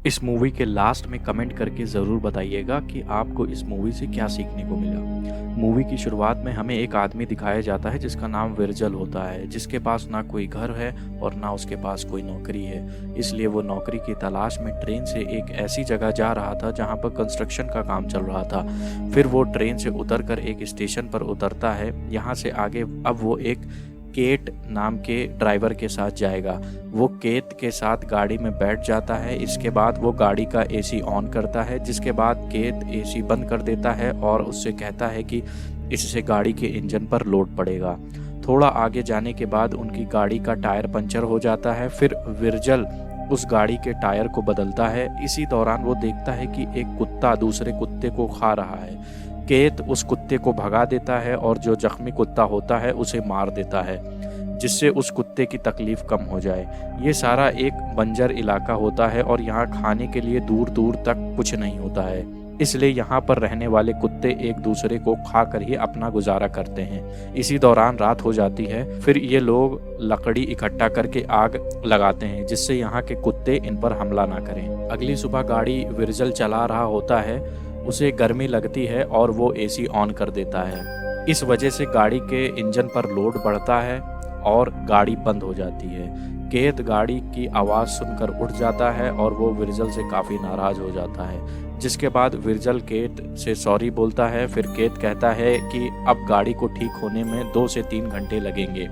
इस मूवी के लास्ट में कमेंट करके ज़रूर बताइएगा कि आपको इस मूवी से क्या सीखने को मिला। मूवी की शुरुआत में हमें एक आदमी दिखाया जाता है जिसका नाम विरजल होता है, जिसके पास ना कोई घर है और ना उसके पास कोई नौकरी है। इसलिए वो नौकरी की तलाश में ट्रेन से एक ऐसी जगह जा रहा था जहाँ पर कंस्ट्रक्शन का काम चल रहा था। फिर वो ट्रेन से उतरकर एक स्टेशन पर उतरता है। यहाँ से आगे अब वो एक केट नाम के ड्राइवर के साथ जाएगा। वो केत के साथ गाड़ी में बैठ जाता है। इसके बाद वो गाड़ी का एसी ऑन करता है, जिसके बाद केत एसी बंद कर देता है और उससे कहता है कि इससे गाड़ी के इंजन पर लोड पड़ेगा। थोड़ा आगे जाने के बाद उनकी गाड़ी का टायर पंचर हो जाता है। फिर विरजल उस गाड़ी के टायर को बदलता है। इसी दौरान वो देखता है कि एक कुत्ता दूसरे कुत्ते को खा रहा है। केत उस कुत्ते को भगा देता है और जो जख्मी कुत्ता होता है उसे मार देता है, जिससे उस कुत्ते की तकलीफ कम हो जाए। ये सारा एक बंजर इलाका होता है और यहाँ खाने के लिए दूर दूर तक कुछ नहीं होता है, इसलिए यहाँ पर रहने वाले कुत्ते एक दूसरे को खाकर ही अपना गुजारा करते हैं। इसी दौरान रात हो जाती है। फिर ये लोग लकड़ी इकट्ठा करके आग लगाते हैं, जिससे यहाँ के कुत्ते इन पर हमला ना करें। अगली सुबह गाड़ी विरजल चला रहा होता है, उसे गर्मी लगती है और वो एसी ऑन कर देता है। इस वजह से गाड़ी के इंजन पर लोड बढ़ता है और गाड़ी बंद हो जाती है। केत गाड़ी की आवाज़ सुनकर उठ जाता है और वो विरजल से काफ़ी नाराज़ हो जाता है, जिसके बाद विरजल केत से सॉरी बोलता है। फिर केत कहता है कि अब गाड़ी को ठीक होने में 2 से 3 घंटे लगेंगे।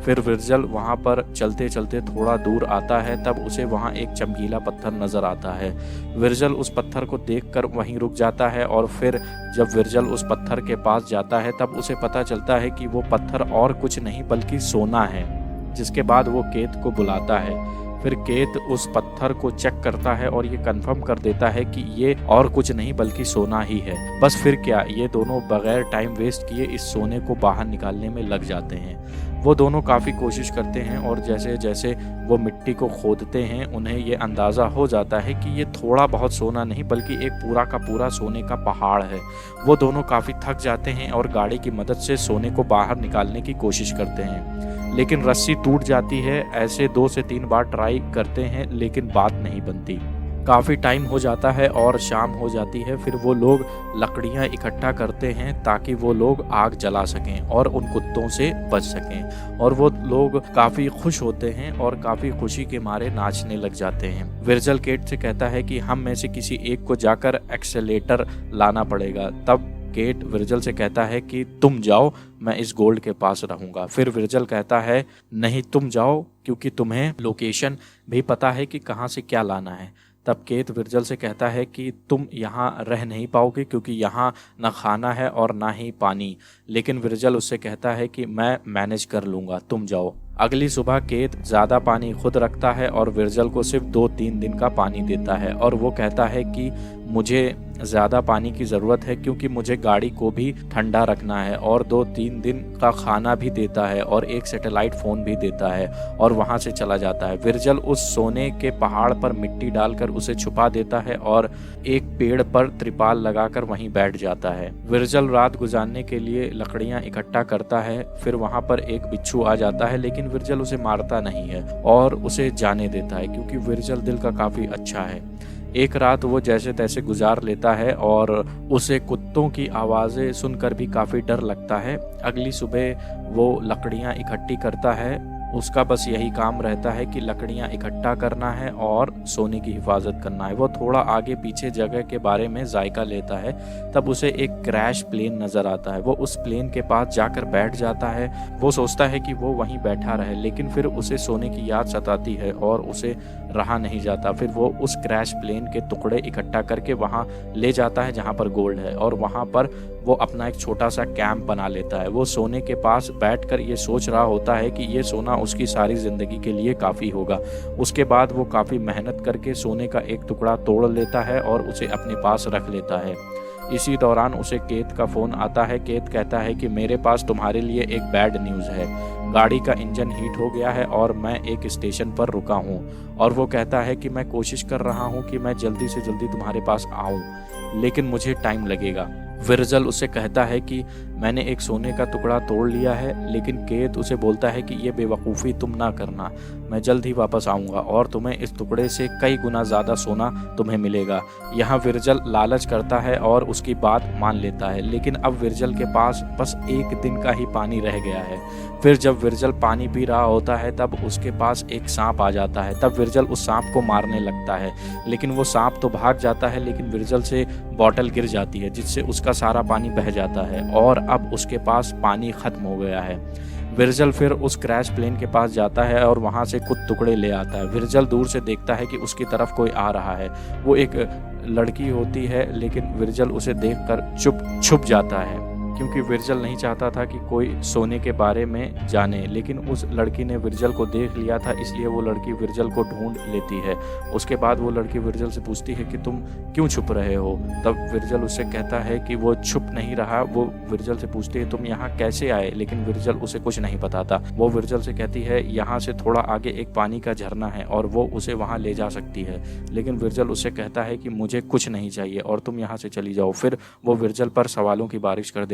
फिर विरजल वहाँ पर चलते चलते थोड़ा दूर आता है, तब उसे वहाँ एक चमकीला पत्थर नज़र आता है। विरजल उस पत्थर को देखकर वहीं रुक जाता है और फिर जब विरजल उस पत्थर के पास जाता है तब उसे पता चलता है कि वो पत्थर और कुछ नहीं बल्कि सोना है। जिसके बाद वो केत को बुलाता है। फिर केत उस पत्थर को चेक करता है और ये कंफर्म कर देता है कि ये और कुछ नहीं बल्कि सोना ही है। बस फिर क्या, ये दोनों बगैर टाइम वेस्ट किए इस सोने को बाहर निकालने में लग जाते हैं। वो दोनों काफ़ी कोशिश करते हैं और जैसे जैसे वो मिट्टी को खोदते हैं उन्हें ये अंदाज़ा हो जाता है कि ये थोड़ा बहुत सोना नहीं बल्कि एक पूरा का पूरा सोने का पहाड़ है। वो दोनों काफ़ी थक जाते हैं और गाड़ी की मदद से सोने को बाहर निकालने की कोशिश करते हैं, लेकिन रस्सी टूट जाती है। ऐसे 2 से 3 बार ट्राई करते हैं लेकिन बात नहीं बनती। काफ़ी टाइम हो जाता है और शाम हो जाती है। फिर वो लोग लकड़ियाँ इकट्ठा करते हैं ताकि वो लोग आग जला सकें और उन कुत्तों से बच सकें। और वो लोग काफ़ी खुश होते हैं और काफ़ी खुशी के मारे नाचने लग जाते हैं। विरजल केट से कहता है कि हम में से किसी एक को जाकर एक्सेलेटर लाना पड़ेगा। तब केट विरजल से कहता है कि तुम जाओ, मैं इस गोल्ड के पास रहूंगा। फिर विरजल कहता है नहीं, तुम जाओ, क्योंकि तुम्हें लोकेशन भी पता है कि कहाँ से क्या लाना है। तब केत विरजल से कहता है कि तुम यहाँ रह नहीं पाओगे क्योंकि यहाँ ना खाना है और ना ही पानी। लेकिन विरजल उससे कहता है कि मैं मैनेज कर लूँगा, तुम जाओ। अगली सुबह केत ज़्यादा पानी खुद रखता है और विरजल को सिर्फ 2-3 दिन का पानी देता है। और वो कहता है कि मुझे ज़्यादा पानी की ज़रूरत है क्योंकि मुझे गाड़ी को भी ठंडा रखना है, और 2-3 दिन का खाना भी देता है और एक सैटेलाइट फ़ोन भी देता है और वहाँ से चला जाता है। विरजल उस सोने के पहाड़ पर मिट्टी डालकर उसे छुपा देता है और एक पेड़ पर त्रिपाल लगाकर वहीं बैठ जाता है। विरजल रात गुजारने के लिए लकड़ियाँ इकट्ठा करता है। फिर वहाँ पर एक बिच्छू आ जाता है, लेकिन विरजल उसे मारता नहीं है और उसे जाने देता है क्योंकि विरजल दिल का काफ़ी अच्छा है। एक रात वो जैसे तैसे गुजार लेता है और उसे कुत्तों की आवाज़ें सुनकर भी काफ़ी डर लगता है। अगली सुबह वो लकड़ियाँ इकट्ठी करता है। उसका बस यही काम रहता है कि लकड़ियाँ इकट्ठा करना है और सोने की हिफाजत करना है। वो थोड़ा आगे पीछे जगह के बारे में जायका लेता है, तब उसे एक क्रैश प्लेन नज़र आता है। वो उस प्लेन के पास जाकर बैठ जाता है। वो सोचता है कि वो वहीं बैठा रहे, लेकिन फिर उसे सोने की याद सताती है और उसे रहा नहीं जाता। फिर वो उस क्रैश प्लेन के टुकड़े इकट्ठा करके वहाँ ले जाता है जहाँ पर गोल्ड है, और वहाँ पर वो अपना एक छोटा सा कैंप बना लेता है। वो सोने के पास बैठकर ये सोच रहा होता है कि ये सोना उसकी सारी ज़िंदगी के लिए काफ़ी होगा। उसके बाद वो काफ़ी मेहनत करके सोने का एक टुकड़ा तोड़ लेता है और उसे अपने पास रख लेता है। इसी दौरान उसे केत का फ़ोन आता है। केत कहता है कि मेरे पास तुम्हारे लिए एक बैड न्यूज़ है, गाड़ी का इंजन हीट हो गया है और मैं एक स्टेशन पर रुका हूँ। और वो कहता है कि मैं कोशिश कर रहा हूँ कि मैं जल्दी से जल्दी तुम्हारे पास आऊँ, लेकिन मुझे टाइम लगेगा। विरजल उससे कहता है कि मैंने एक सोने का टुकड़ा तोड़ लिया है, लेकिन केत उसे बोलता है कि ये बेवकूफ़ी तुम ना करना, मैं जल्द ही वापस आऊँगा और तुम्हें इस टुकड़े से कई गुना ज़्यादा सोना तुम्हें मिलेगा। यहाँ विर्जल लालच करता है और उसकी बात मान लेता है, लेकिन अब विर्जल के पास बस एक दिन का ही पानी रह गया है। फिर जब विर्जल पानी पी रहा होता है तब उसके पास एक सांप आ जाता है। तब विर्जल उस सांप को मारने लगता है, लेकिन वो सांप तो भाग जाता है, लेकिन विर्जल से बॉटल गिर जाती है जिससे उसका सारा पानी बह जाता है और अब उसके पास पानी खत्म हो गया है। विर्जल फिर उस क्रैश प्लेन के पास जाता है और वहाँ से कुछ टुकड़े ले आता है। विर्जल दूर से देखता है कि उसकी तरफ कोई आ रहा है। वो एक लड़की होती है, लेकिन विर्जल उसे देखकर छुप जाता है, क्योंकि विर्जल नहीं चाहता था कि कोई सोने के बारे में जाने। लेकिन उस लड़की ने विर्जल को देख लिया था, इसलिए वो लड़की विर्जल को ढूंढ लेती है। उसके बाद वो लड़की विर्जल से पूछती है कि तुम क्यों छुप रहे हो। तब विर्जल उससे कहता है कि वो छुप नहीं रहा। वो विर्जल से पूछती है तुम यहाँ कैसे आए, लेकिन विर्जल उसे कुछ नहीं बताता। वो विर्जल से कहती है यहाँ से थोड़ा आगे एक पानी का झरना है और वो उसे वहाँ ले जा सकती है, लेकिन विर्जल उससे कहता है कि मुझे कुछ नहीं चाहिए और तुम यहाँ से चली जाओ। फिर वो विर्जल पर सवालों की बारिश कर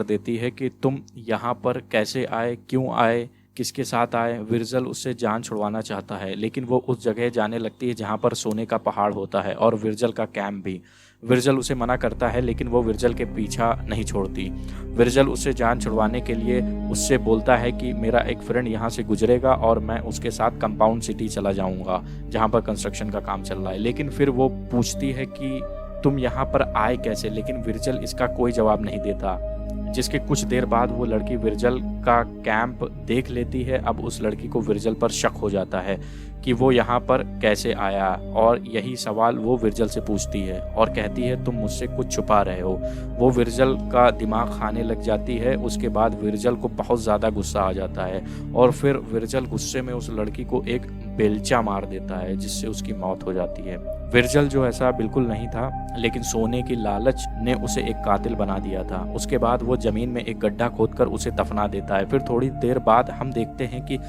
देती है कि तुम यहाँ पर कैसे आए, क्यों आए, किसके साथ आए। विर्जल उससे जान छुड़वाना चाहता है, लेकिन वो उस जगह जाने लगती है जहाँ पर सोने का पहाड़ होता है और विर्जल का कैंप भी। विर्जल उसे मना करता है, लेकिन वो विर्जल के पीछा नहीं छोड़ती। विर्जल उससे जान छुड़वाने के लिए उससे बोलता है कि मेरा एक फ्रेंड यहाँ से गुजरेगा और मैं उसके साथ कंपाउंड सिटी चला जाऊँगा जहाँ पर कंस्ट्रक्शन का काम चल रहा है। लेकिन फिर वो पूछती है कि तुम यहाँ पर आए कैसे, लेकिन विर्जल इसका कोई जवाब नहीं देता। जिसके कुछ देर बाद वो लड़की विर्जल का कैंप देख लेती है। अब उस लड़की को विर्जल पर शक हो जाता है कि वो यहाँ पर कैसे आया, और यही सवाल वो विर्जल से पूछती है और कहती है तुम मुझसे कुछ छुपा रहे हो। वो विर्जल का दिमाग खाने लग जाती है। उसके बाद विर्जल को बहुत ज़्यादा गुस्सा आ जाता है और फिर विर्जल गुस्से में उस लड़की को एक बेलचा मार देता है जिससे उसकी मौत हो जाती है। विर्जल जो ऐसा बिल्कुल नहीं था, लेकिन सोने की लालच ने उसे एक कातिल बना दिया था। उसके बाद वो जमीन में एक गड्ढा खोदकर उसे दफना देता है। फिर थोड़ी देर बाद हम देखते हैं कि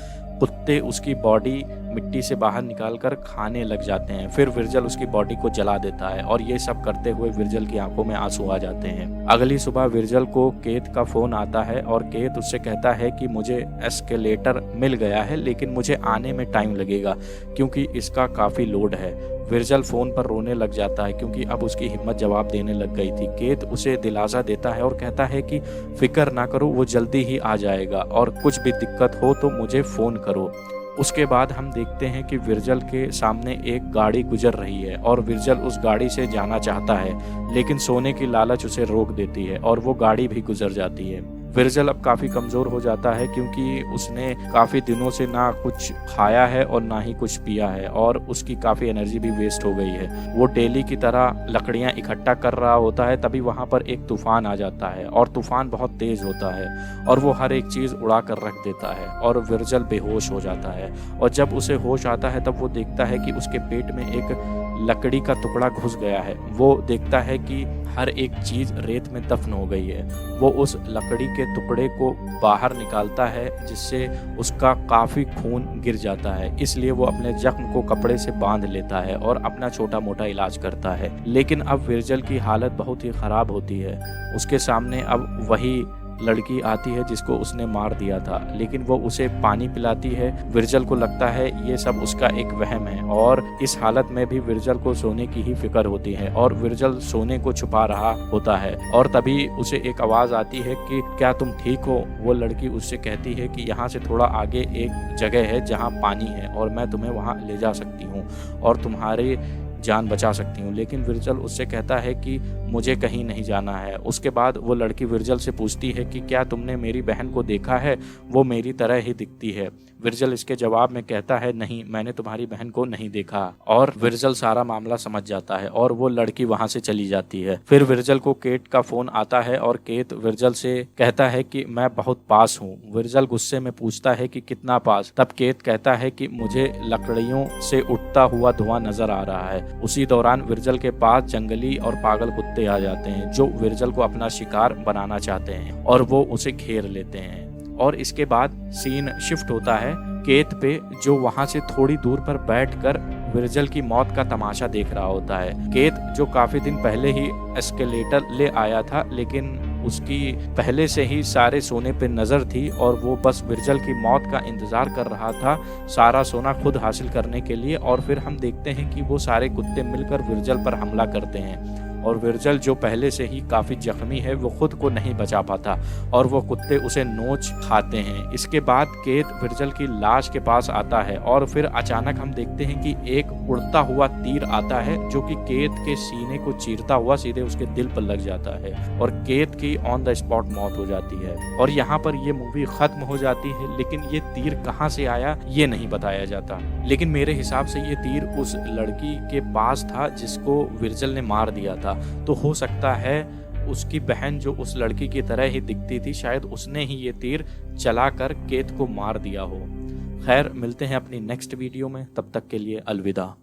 कुत्ते उसकी बॉडी मिट्टी से बाहर निकालकर खाने लग जाते हैं। फिर विर्जल उसकी बॉडी को जला देता है और ये सब करते हुए विर्जल की आंखों में आंसू आ जाते हैं। अगली सुबह विर्जल को केत का फोन आता है और केत उससे कहता है कि मुझे एस्केलेटर मिल गया है, लेकिन मुझे आने में टाइम लगेगा क्योंकि इसका काफ़ी लोड है। विर्जल फोन पर रोने लग जाता है क्योंकि अब उसकी हिम्मत जवाब देने लग गई थी। केत उसे दिलासा देता है और कहता है कि फिक्र ना करो, वो जल्दी ही आ जाएगा और कुछ भी दिक्कत हो तो मुझे फ़ोन करो। उसके बाद हम देखते हैं कि विर्जल के सामने एक गाड़ी गुजर रही है और विर्जल उस गाड़ी से जाना चाहता है, लेकिन सोने की लालच उसे रोक देती है और वो गाड़ी भी गुजर जाती है। विर्जल अब काफ़ी कमज़ोर हो जाता है क्योंकि उसने काफ़ी दिनों से ना कुछ खाया है और ना ही कुछ पिया है और उसकी काफ़ी एनर्जी भी वेस्ट हो गई है। वो डेली की तरह लकड़ियाँ इकट्ठा कर रहा होता है, तभी वहाँ पर एक तूफ़ान आ जाता है और तूफ़ान बहुत तेज़ होता है और वो हर एक चीज़ उड़ा कर रख देता है और विर्जल बेहोश हो जाता है। और जब उसे होश आता है तब वो देखता है कि उसके पेट में एक लकड़ी का टुकड़ा घुस गया है। वो देखता है कि हर एक चीज़ रेत में दफन हो गई है। वो उस लकड़ी के टुकड़े को बाहर निकालता है जिससे उसका काफ़ी खून गिर जाता है, इसलिए वो अपने जख्म को कपड़े से बांध लेता है और अपना छोटा मोटा इलाज करता है। लेकिन अब विर्जल की हालत बहुत ही ख़राब होती है। उसके सामने अब वही लड़की आती है जिसको उसने मार दिया था, लेकिन वो उसे पानी पिलाती है। विर्जल को लगता है ये सब उसका एक वहम है और इस हालत में भी विर्जल को सोने की ही फिक्र होती है और विर्जल सोने को छुपा रहा होता है। और तभी उसे एक आवाज़ आती है कि क्या तुम ठीक हो। वो लड़की उससे कहती है कि यहाँ से थोड़ा आगे एक जगह है जहाँ पानी है और मैं तुम्हें वहाँ ले जा सकती हूँ और तुम्हारे जान बचा सकती हूँ। लेकिन विर्जल उससे कहता है कि मुझे कहीं नहीं जाना है। उसके बाद वो लड़की विर्जल से पूछती है कि क्या तुमने मेरी बहन को देखा है, वो मेरी तरह ही दिखती है। विर्जल इसके जवाब में कहता है नहीं, मैंने तुम्हारी बहन को नहीं देखा। और विर्जल सारा मामला समझ जाता है और वो लड़की वहाँ से चली जाती है। फिर विर्जल को केत का फोन आता है और केत विर्जल से कहता है कि मैं बहुत पास हूँ। विर्जल गुस्से में पूछता है कि कितना पास। तब केत कहता है कि मुझे लकड़ियों से उठता हुआ धुआं नजर आ रहा है। उसी दौरान विर्जल के पास जंगली और पागल कुत्ते आ जाते हैं जो विर्जल को अपना शिकार बनाना चाहते हैं और वो उसे घेर लेते हैं। और इसके बाद सीन शिफ्ट होता है केत पे, जो वहां से थोड़ी दूर पर बैठकर विर्जल की मौत का तमाशा देख रहा होता है। केत जो काफी दिन पहले ही एस्केलेटर ले आया था, लेकिन उसकी पहले से ही सारे सोने पे नजर थी और वो बस विर्जल की मौत का इंतजार कर रहा था सारा सोना खुद हासिल करने के लिए। और फिर हम देखते हैं कि वो सारे कुत्ते मिलकर विर्जल पर हमला करते हैं और विर्जल जो पहले से ही काफी जख्मी है वो खुद को नहीं बचा पाता और वो कुत्ते उसे नोच खाते हैं। इसके बाद केत विर्जल की लाश के पास आता है और फिर अचानक हम देखते हैं कि एक उड़ता हुआ तीर आता है जो कि केत के सीने को चीरता हुआ सीधे उसके दिल पर लग जाता है और केत की ऑन द स्पॉट मौत हो जाती है। और यहाँ पर ये मूवी खत्म हो जाती है, लेकिन ये तीर कहाँ से आया ये नहीं बताया जाता। लेकिन मेरे हिसाब से ये तीर उस लड़की के पास था जिसको विर्जल ने मार दिया था, तो हो सकता है उसकी बहन जो उस लड़की की तरह ही दिखती थी, शायद उसने ही ये तीर चलाकर केत को मार दिया हो। खैर, मिलते हैं अपनी नेक्स्ट वीडियो में, तब तक के लिए अलविदा।